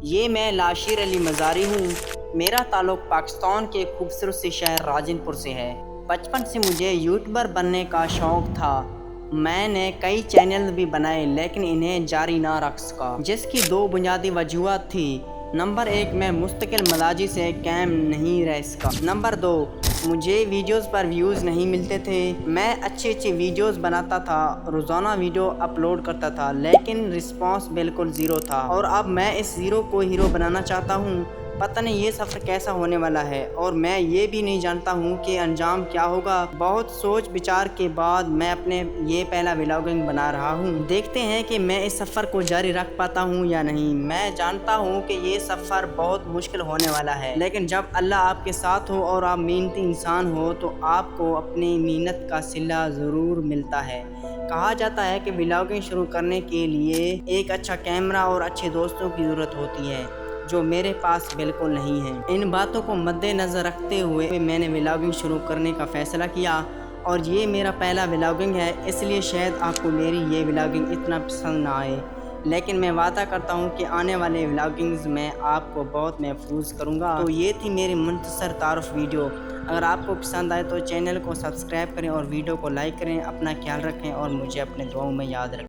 یہ میں لاشیر علی مزاری ہوں۔ میرا تعلق پاکستان کے خوبصورت سے شہر راجن پور سے ہے۔ بچپن سے مجھے یوٹیوبر بننے کا شوق تھا۔ میں نے کئی چینل بھی بنائے لیکن انہیں جاری نہ رکھ سکا، جس کی دو بنیادی وجوہات تھی۔ نمبر 1، میں مستقل مزاجی سے قائم نہیں رہ سکا۔ نمبر 2، مجھے ویڈیوز پر ویوز نہیں ملتے تھے۔ میں اچھے ویڈیوز بناتا تھا، روزانہ ویڈیو اپلوڈ کرتا تھا، لیکن رسپانس بالکل زیرو تھا، اور اب میں اس زیرو کو ہیرو بنانا چاہتا ہوں۔ پتہ نہیں یہ سفر کیسا ہونے والا ہے، اور میں یہ بھی نہیں جانتا ہوں کہ انجام کیا ہوگا۔ بہت سوچ بچار کے بعد میں اپنے یہ پہلا ولاگنگ بنا رہا ہوں۔ دیکھتے ہیں کہ میں اس سفر کو جاری رکھ پاتا ہوں یا نہیں۔ میں جانتا ہوں کہ یہ سفر بہت مشکل ہونے والا ہے، لیکن جب اللہ آپ کے ساتھ ہو اور آپ محنتی انسان ہو تو آپ کو اپنی محنت کا صلہ ضرور ملتا ہے۔ کہا جاتا ہے کہ ولاگنگ شروع کرنے کے لیے ایک اچھا کیمرہ اور اچھے دوستوں کی ضرورت ہوتی ہے، جو میرے پاس بالکل نہیں ہے۔ ان باتوں کو مد نظر رکھتے ہوئے میں نے ولاگنگ شروع کرنے کا فیصلہ کیا، اور یہ میرا پہلا ولاگنگ ہے، اس لیے شاید آپ کو میری یہ ولاگنگ اتنا پسند نہ آئے، لیکن میں وعدہ کرتا ہوں کہ آنے والے ولاگنگز میں آپ کو بہت محفوظ کروں گا۔ تو یہ تھی میری مختصر تعارف ویڈیو۔ اگر آپ کو پسند آئے تو چینل کو سبسکرائب کریں اور ویڈیو کو لائک کریں۔ اپنا خیال رکھیں اور مجھے اپنے دعاؤں میں یاد رکھیں۔